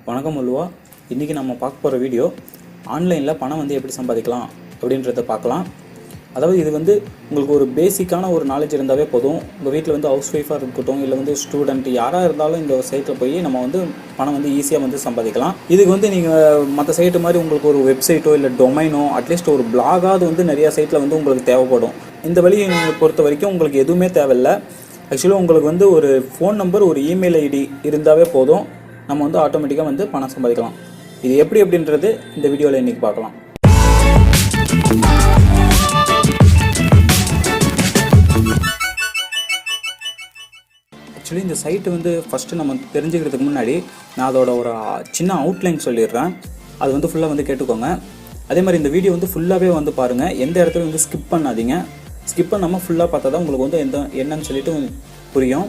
வணக்கம் அல்வா. இன்றைக்கி நம்ம பார்க்க போகிற வீடியோ ஆன்லைனில் பணம் வந்து எப்படி சம்பாதிக்கலாம் அப்படின்றத பார்க்கலாம். அதாவது இது வந்து உங்களுக்கு ஒரு பேசிக்கான ஒரு நாலேஜ் இருந்தாவே போதும். உங்கள் வீட்டில் வந்து ஹவுஸ் ஒய்ஃபாக இருக்கட்டும், இல்லை வந்து ஸ்டூடெண்ட் யாராக இருந்தாலும் இந்த சைட்டில் போய் நம்ம வந்து பணம் வந்து ஈஸியாக வந்து சம்பாதிக்கலாம். இதுக்கு வந்து நீங்கள் மற்ற சைட்டு மாதிரி உங்களுக்கு ஒரு வெப்சைட்டோ இல்லை டொமைனோ அட்லீஸ்ட் ஒரு பிளாகாவது வந்து நிறையா சைட்டில் வந்து உங்களுக்கு தேவைப்படும். இந்த வழியை பொறுத்த வரைக்கும் உங்களுக்கு எதுவுமே தேவையில்லை. ஆக்சுவலாக உங்களுக்கு வந்து ஒரு ஃபோன் நம்பர், ஒரு இமெயில் ஐடி இருந்தாவே போதும். நம்ம வந்து ஆட்டோமேட்டிக்காக வந்து பணம் சம்பாதிக்கலாம். இது எப்படி அப்படின்றது இந்த வீடியோவில் இன்றைக்கி பார்க்கலாம். ஆக்சுவலி இந்த சைட்டு வந்து ஃபஸ்ட்டு நம்ம தெரிஞ்சுக்கிறதுக்கு முன்னாடி நான் அதோட ஒரு சின்ன அவுட்லைன் சொல்லிடுறேன். அது வந்து ஃபுல்லாக வந்து கேட்டுக்கோங்க. அதே மாதிரி இந்த வீடியோ வந்து ஃபுல்லாகவே வந்து பாருங்கள். எந்த இடத்துல வந்து ஸ்கிப் பண்ணாதீங்க. ஸ்கிப் பண்ணாமல் ஃபுல்லாக பார்த்தா தான் உங்களுக்கு வந்து என்னன்னு சொல்லிட்டு புரியும்.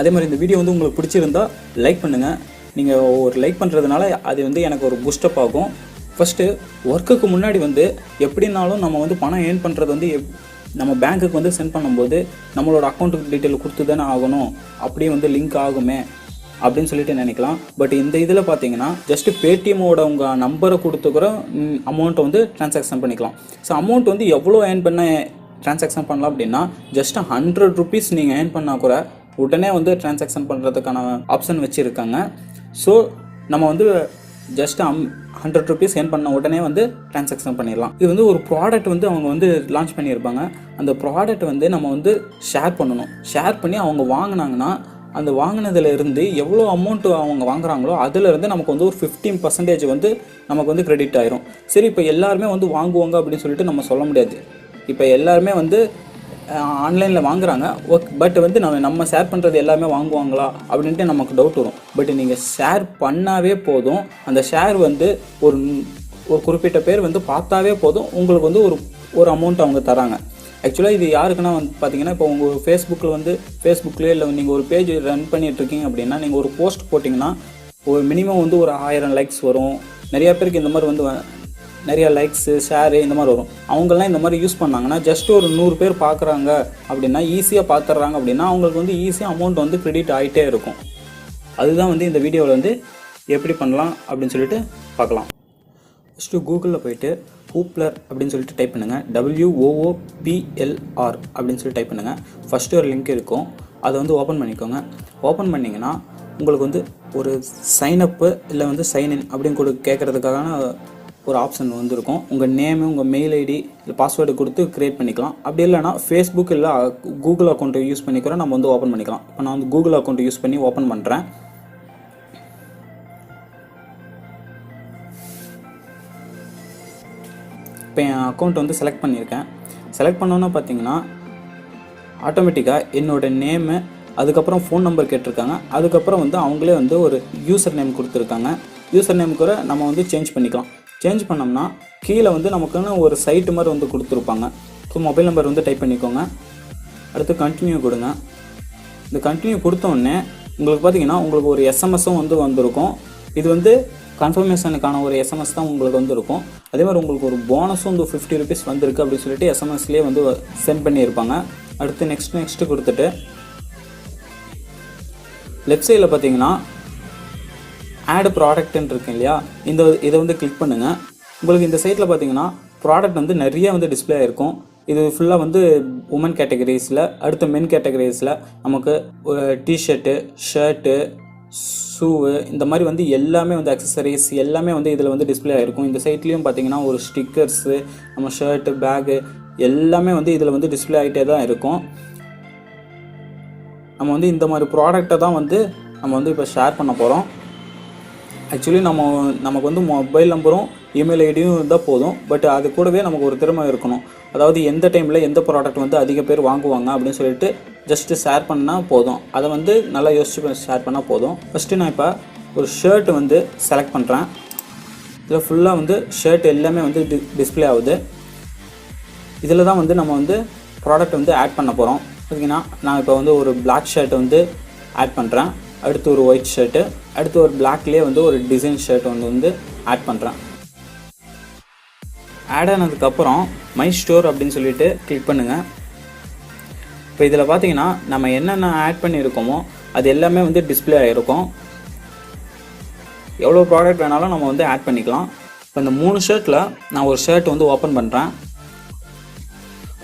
அதே மாதிரி இந்த வீடியோ வந்து உங்களுக்கு பிடிச்சிருந்தா லைக் பண்ணுங்கள். நீங்கள் ஒரு லைக் பண்ணுறதுனால அது வந்து எனக்கு ஒரு பூஸ்டப் ஆகும். ஃபஸ்ட்டு ஒர்க்குக்கு முன்னாடி வந்து எப்படின்னாலும் நம்ம வந்து பணம் ஏர்ன் பண்ணுறது வந்து நம்ம பேங்க்குக்கு வந்து சென்ட் பண்ணும்போது நம்மளோட அக்கௌண்ட்டுக்கு டீட்டெயில் கொடுத்து தானே ஆகணும், அப்படியே வந்து லிங்க் ஆகுமே அப்படின்னு சொல்லிட்டு நினைக்கலாம். பட் இந்த இதில் பார்த்தீங்கன்னா ஜஸ்ட்டு பேடிஎம்மோட உங்கள் நம்பரை கொடுத்துக்கிற அமௌண்ட்டை வந்து ட்ரான்சாக்ஷன் பண்ணிக்கலாம். ஸோ அமௌண்ட் வந்து எவ்வளோ ஏர்ன் பண்ண ட்ரான்சாக்ஷன் பண்ணலாம் அப்படின்னா ஜஸ்ட்டு 100 rupees நீங்கள் ஏர்ன் பண்ணால் கூட உடனே வந்து ட்ரான்சாக்ஷன் பண்ணுறதுக்கான ஆப்ஷன் வச்சுருக்காங்க. ஸோ நம்ம வந்து ஜஸ்ட் 100 rupees ஏர்ன் பண்ண உடனே வந்து ட்ரான்சாக்ஷன் பண்ணிடலாம். இது வந்து ஒரு ப்ராடக்ட் வந்து அவங்க வந்து லான்ச் பண்ணியிருப்பாங்க. அந்த ப்ராடக்ட் வந்து நம்ம வந்து ஷேர் பண்ணணும். ஷேர் பண்ணி அவங்க வாங்கினாங்கன்னா அந்த வாங்கினதுல இருந்து எவ்வளோ அமௌண்ட்டு அவங்க வாங்குறாங்களோ அதிலிருந்து நமக்கு வந்து ஒரு 15% வந்து நமக்கு வந்து கிரெடிட் ஆயிரும். சரி, இப்போ எல்லாருமே வந்து வாங்குவாங்க அப்படின்னு சொல்லிட்டு நம்ம சொல்ல முடியாது. இப்போ எல்லாருமே வந்து ஆன்லைனில் வாங்குறாங்க. பட் வந்து நம்ம ஷேர் பண்ணுறது எல்லாமே வாங்குவாங்களா அப்படின்ட்டு நமக்கு டவுட் வரும். பட் நீங்கள் ஷேர் பண்ணாவே போதும். அந்த ஷேர் வந்து ஒரு குறிப்பிட்ட பேர் வந்து பார்த்தாவே போதும், உங்களுக்கு வந்து ஒரு அமௌண்ட் அவங்க தராங்க. ஆக்சுவலாக இது யாருக்குன்னா வந்து பார்த்தீங்கன்னா, இப்போ உங்கள் ஃபேஸ்புக்கில் இல்லை நீங்கள் ஒரு பேஜ் ரன் பண்ணிகிட்ருக்கீங்க அப்படின்னா, நீங்கள் ஒரு போஸ்ட் போட்டிங்கன்னா ஒரு மினிமம் வந்து ஒரு 1000 லைக்ஸ் வரும். நிறையா பேருக்கு இந்த மாதிரி வந்து நிறையா லைக்ஸு, ஷேரு இந்த மாதிரி வரும். அவங்கெல்லாம் இந்த மாதிரி யூஸ் பண்ணாங்கன்னா ஜஸ்ட் ஒரு 100 பேர் பார்க்குறாங்க அப்படின்னா, ஈஸியாக பார்த்துட்றாங்க அப்படின்னா அவங்களுக்கு வந்து ஈஸியாக அமௌண்ட் வந்து கிரெடிட் ஆகிட்டே இருக்கும். அதுதான் வந்து இந்த வீடியோவில் வந்து எப்படி பண்ணலாம் அப்படின்னு சொல்லிட்டு பார்க்கலாம். ஃபஸ்ட்டு கூகுளில் போய்ட்டு ஹூப்லர் அப்படின்னு சொல்லிட்டு டைப் பண்ணுங்கள். WOOPLR அப்படின்னு சொல்லி டைப் பண்ணுங்கள். ஃபஸ்ட்டு ஒரு லிங்க் இருக்கும், அதை வந்து ஓப்பன் பண்ணிக்கோங்க. ஓப்பன் பண்ணிங்கன்னா உங்களுக்கு வந்து ஒரு சைனப்பு இல்லை வந்து சைன்இன் அப்படின்னு கேட்குறதுக்கான ஒரு ஆப்ஷன் வந்துருக்கும். உங்கள் நேமு, உங்கள் மெயில் ஐடி இல்லை பாஸ்வேர்டு கொடுத்து க்ரியேட் பண்ணிக்கலாம். அப்படி இல்லைனா ஃபேஸ்புக் இல்லை கூகுள் அக்கௌண்ட்டை யூஸ் பண்ணி கூட நம்ம வந்து ஓப்பன் பண்ணிக்கலாம். இப்போ நான் வந்து கூகுள் அக்கௌண்ட் யூஸ் பண்ணி ஓப்பன் பண்ணுறேன். இப்போ என் அக்கௌண்ட் வந்து செலக்ட் பண்ணியிருக்கேன். செலக்ட் பண்ணோன்னா பார்த்தீங்கன்னா ஆட்டோமேட்டிக்காக என்னோடய நேமு, அதுக்கப்புறம் ஃபோன் நம்பர் கேட்டிருக்காங்க. அதுக்கப்புறம் வந்து அவங்களே வந்து ஒரு யூசர் நேம் கொடுத்துருக்காங்க. யூசர் நேம் கூட நம்ம வந்து சேஞ்ச் பண்ணிக்கலாம். சேஞ்ச் பண்ணோம்னா கீழே வந்து நமக்குன்னு ஒரு சைட்டு மாதிரி வந்து கொடுத்துருப்பாங்க. ஸோ மொபைல் நம்பர் வந்து டைப் பண்ணிக்கோங்க. அடுத்து கண்டினியூ கொடுங்க. இந்த கண்டினியூ கொடுத்தோடனே உங்களுக்கு பார்த்தீங்கன்னா உங்களுக்கு ஒரு எஸ்எம்எஸும் வந்து வந்திருக்கும். இது வந்து கன்ஃபர்மேஷனுக்கான ஒரு எஸ்எம்எஸ் தான் உங்களுக்கு வந்துருக்கும். அதே மாதிரி உங்களுக்கு ஒரு போனஸும் வந்து 50 rupees வந்திருக்கு அப்படின்னு சொல்லிட்டு எஸ்எம்எஸ்லேயே வந்து சென்ட் பண்ணியிருப்பாங்க. அடுத்து நெக்ஸ்ட்டு கொடுத்துட்டு லெஃப்ட் சைடில் பார்த்தீங்கன்னா ஆட் ப்ராடக்ட்னு இருக்கு இல்லையா, இதை வந்து கிளிக் பண்ணுங்கள். உங்களுக்கு இந்த சைட்டில் பார்த்தீங்கன்னா ப்ராடக்ட் வந்து நிறைய வந்து டிஸ்பிளே ஆகிருக்கும். இது ஃபுல்லாக வந்து உமன் கேட்டகரிஸில், அடுத்த மென் கேட்டகரிஸில் நமக்கு டிஷர்ட்டு, ஷர்ட்டு, ஷூவு இந்த மாதிரி வந்து எல்லாமே வந்து அக்சசரிஸ் எல்லாமே வந்து இதில் வந்து டிஸ்பிளே ஆகிருக்கும். இந்த சைட்லேயும் பார்த்தீங்கன்னா ஒரு ஸ்டிக்கர்ஸு, நம்ம ஷர்ட்டு, பேகு எல்லாமே வந்து இதில் வந்து டிஸ்பிளே ஆகிட்டே தான் இருக்கும். நம்ம வந்து இந்த மாதிரி ப்ராடக்டை தான் வந்து நம்ம வந்து இப்போ ஷேர் பண்ண போகிறோம். ஆக்சுவலி நமக்கு வந்து மொபைல் நம்பரும் இமெயில் ஐடியும் இருந்தால் போதும். பட் அது கூடவே நமக்கு ஒரு திறமை இருக்கணும். அதாவது எந்த டைமில் எந்த ப்ராடக்ட் வந்து அதிக பேர் வாங்குவாங்க அப்படின்னு சொல்லிட்டு ஜஸ்ட்டு ஷேர் பண்ணால் போதும். அதை வந்து நல்லா யோசிச்சு ஷேர் பண்ணால் போதும். ஃபஸ்ட்டு நான் இப்போ ஒரு ஷர்ட் வந்து செலக்ட் பண்ணுறேன். இதில் ஃபுல்லாக வந்து ஷர்ட் எல்லாமே வந்து டிஸ்பிளே ஆகுது. இதில் தான் வந்து நம்ம வந்து ப்ராடக்ட் வந்து ஆட் பண்ண போகிறோம். பார்த்தீங்கன்னா நான் இப்போ வந்து ஒரு பிளாக் ஷர்ட் வந்து ஆட் பண்ணுறேன். அடுத்து ஒரு ஒயிட் ஷர்ட்டு, அடுத்து ஒரு பிளாக்லேயே வந்து ஒரு டிசைன் ஷர்ட் வந்து ஆட் பண்ணுறேன். ஆட் ஆனதுக்கப்புறம் மை ஸ்டோர் அப்படின்னு சொல்லிட்டு கிளிக் பண்ணுங்கள். இப்போ இதில் பார்த்தீங்கன்னா நம்ம என்னென்ன ஆட் பண்ணியிருக்கோமோ அது எல்லாமே வந்து டிஸ்பிளே ஆகிருக்கும். எவ்வளோ ப்ராடக்ட் வேணாலும் நம்ம வந்து ஆட் பண்ணிக்கலாம். இப்போ இந்த 3 ஷர்ட்டில் நான் ஒரு ஷர்ட் வந்து ஓப்பன் பண்ணுறேன்.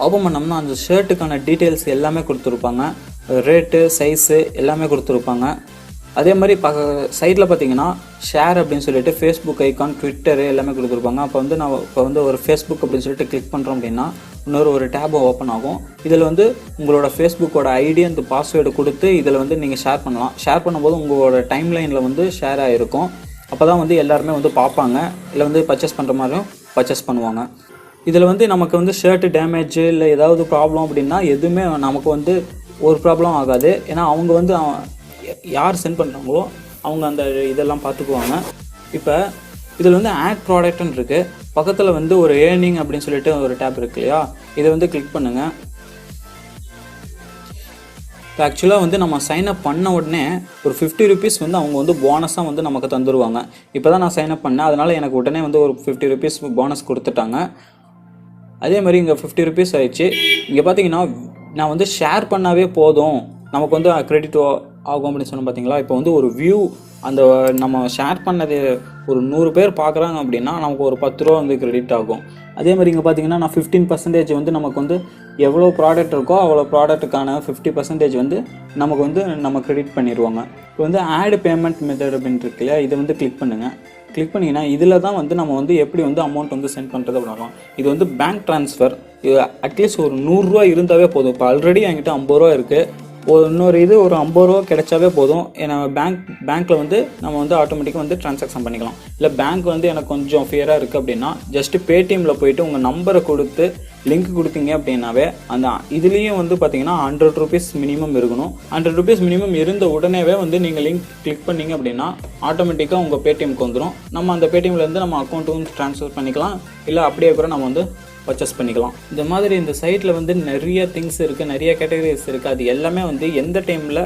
ஓப்பன் பண்ணோம்னா அந்த ஷர்ட்டுக்கான டீட்டெயில்ஸ் எல்லாமே கொடுத்துருப்பாங்க, ரேட்டு, சைஸு எல்லாமே கொடுத்துருப்பாங்க. அதே மாதிரி சைடில் பார்த்தீங்கன்னா ஷேர் அப்படின்னு சொல்லிட்டு ஃபேஸ்புக் ஐக்கான், ட்விட்டரு எல்லாமே கொடுத்துருப்பாங்க. அப்போ வந்து நான் இப்போ வந்து ஒரு ஃபேஸ்புக் அப்படின்னு சொல்லிட்டு கிளிக் பண்ணுறோம் அப்படின்னா ஒரு டேப் ஓப்பன் ஆகும். இதில் வந்து உங்களோட ஃபேஸ்புக்கோட ஐடி அந்த பாஸ்வேர்டு கொடுத்து இதில் வந்து நீங்கள் ஷேர் பண்ணலாம். ஷேர் பண்ணும்போது உங்களோட டைம்லைனில் வந்து ஷேர் ஆகிருக்கும். அப்போ தான் வந்து எல்லாருமே வந்து பார்ப்பாங்க, இல்லை வந்து பர்ச்சேஸ் பண்ணுற மாதிரியும் பர்ச்சேஸ் பண்ணுவாங்க. இதில் வந்து நமக்கு வந்து ஷர்ட்டு டேமேஜு இல்லை ஏதாவது ப்ராப்ளம் அப்படின்னா எதுவுமே நமக்கு வந்து ஒரு ப்ராப்ளம் ஆகாது. ஏன்னா அவங்க வந்து யார் சென்ட் பண்ணுறாங்களோ அவங்க அந்த இதெல்லாம் பார்த்துக்குவாங்க. இப்போ இதில் வந்து ஆட் ப்ராடக்ட்னு இருக்குது. பக்கத்தில் வந்து ஒரு ஏர்னிங் அப்படின்னு சொல்லிட்டு ஒரு டேப் இருக்கு இல்லையா, இதை வந்து கிளிக் பண்ணுங்கள். இப்போ ஆக்சுவலாக வந்து நம்ம சைன்அப் பண்ண உடனே ஒரு 50 ருபீஸ் வந்து அவங்க வந்து போனஸாக வந்து நமக்கு தந்துடுவாங்க. இப்போ தான் நான் சைன்அப் பண்ணேன், அதனால் எனக்கு உடனே வந்து ஒரு 50 ருபீஸ் போனஸ் கொடுத்துட்டாங்க. அதே மாதிரி இங்கே 50 ருபீஸ் ஆயிடுச்சு. இங்கே பார்த்தீங்கன்னா நான் வந்து ஷேர் பண்ணாவே போதும் நமக்கு வந்து கிரெடிட் ஆகும் அப்படின்னு சொன்னோம் பார்த்தீங்களா. இப்போ வந்து ஒரு வியூ அந்த நம்ம ஷேர் பண்ணது ஒரு 100 பேர் பார்க்குறாங்க அப்படின்னா நமக்கு ஒரு 10 ரூபா வந்து கிரெடிட் ஆகும். அதே மாதிரி இங்கே பார்த்தீங்கன்னா நான் 15% வந்து நமக்கு வந்து எவ்வளோ ப்ராடக்ட் இருக்கோ அவ்வளோ ப்ராடக்ட்டுக்கான 50% வந்து நமக்கு வந்து நம்ம கிரெடிட் பண்ணிடுவாங்க. இப்போ வந்து ஆட் பேமெண்ட் மெத்தட் அப்படின்னு இருக்கு இல்லையா, இதை வந்து கிளிக் பண்ணுங்கள். கிளிக் பண்ணிங்கன்னா இதில் தான் வந்து நம்ம வந்து எப்படி வந்து அமௌண்ட் வந்து சென்ட் பண்ணுறது அப்படின்னா, இது வந்து பேங்க் ட்ரான்ஸ்ஃபர். இது அட்லீஸ்ட் ஒரு 100 ரூபா இருந்தாவே போதும். இப்போ ஆல்ரெடி என்கிட்ட 50 ரூபா இருக்குது. இன்னொரு ஒரு 50 ரூபா கிடைச்சாவே போதும். ஏன்னா பேங்க்கில் வந்து நம்ம வந்து ஆட்டோமேட்டிக்காக வந்து ட்ரான்சாக்ஷன் பண்ணிக்கலாம். இல்லை பேங்க் வந்து எனக்கு கொஞ்சம் ஃபியராக இருக்குது அப்படின்னா ஜஸ்ட்டு பேடிஎம்மில் போய்ட்டு உங்கள் நம்பரை கொடுத்து லிங்க் கொடுத்தீங்க அப்படின்னாவே அந்த இதுலேயும் வந்து பார்த்தீங்கன்னா 100 ருபீஸ் மினிமம் இருக்கணும். 100 ருபீஸ் மினிமம் இருந்த உடனேவே வந்து நீங்கள் லிங்க் கிளிக் பண்ணிங்க அப்படின்னா ஆட்டோமேட்டிக்காக உங்கள் பேடிஎம்க்கு வந்துடும். நம்ம அந்த பேடிஎம்லேருந்து நம்ம அக்கௌண்ட்டுக்கும் ட்ரான்ஸ்ஃபர் பண்ணிக்கலாம், இல்லை அப்படியே கூட நம்ம வந்து பர்ச்சேஸ் பண்ணிக்கலாம். இந்த மாதிரி இந்த சைட்டில் வந்து நிறைய திங்ஸ் இருக்குது, நிறைய கேட்டகரிஸ் இருக்குது. அது எல்லாமே வந்து எந்த டைமில்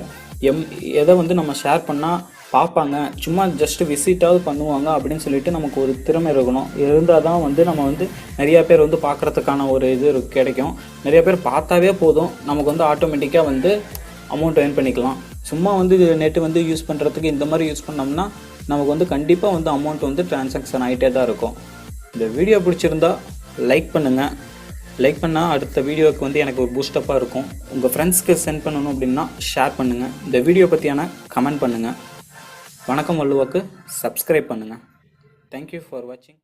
எதை வந்து நம்ம ஷேர் பண்ணால் பார்ப்பாங்க, சும்மா ஜஸ்ட்டு விசிட்டாவது பண்ணுவாங்க அப்படின்னு சொல்லிட்டு நமக்கு ஒரு திறமை இருக்கணும். இருந்தால் தான் வந்து நம்ம வந்து நிறையா பேர் வந்து பார்க்குறதுக்கான ஒரு இது கிடைக்கும். நிறைய பேர் பார்த்தாவே போதும் நமக்கு வந்து ஆட்டோமேட்டிக்காக வந்து அமௌண்ட் ஏர்ன் பண்ணிக்கலாம். சும்மா வந்து நெட்டு வந்து யூஸ் பண்ணுறதுக்கு இந்த மாதிரி யூஸ் பண்ணோம்னா நமக்கு வந்து கண்டிப்பாக வந்து அமௌண்ட் வந்து ட்ரான்சாக்ஷன் ஆகிட்டே தான் இருக்கும். இந்த வீடியோ பிடிச்சிருந்தா லைக் பண்ணுங்கள். லைக் பண்ணால் அடுத்த வீடியோவுக்கு வந்து எனக்கு ஒரு பூஸ்டப்பாக இருக்கும். உங்கள் ஃப்ரெண்ட்ஸ்க்கு சென்ட் பண்ணணும் அப்படின்னா ஷேர் பண்ணுங்கள். இந்த வீடியோ பற்றியான கமெண்ட் பண்ணுங்கள். வணக்கம் வள்ளுவாக்கு சப்ஸ்கிரைப் பண்ணுங்கள். தேங்க்யூ ஃபார் வாட்சிங்.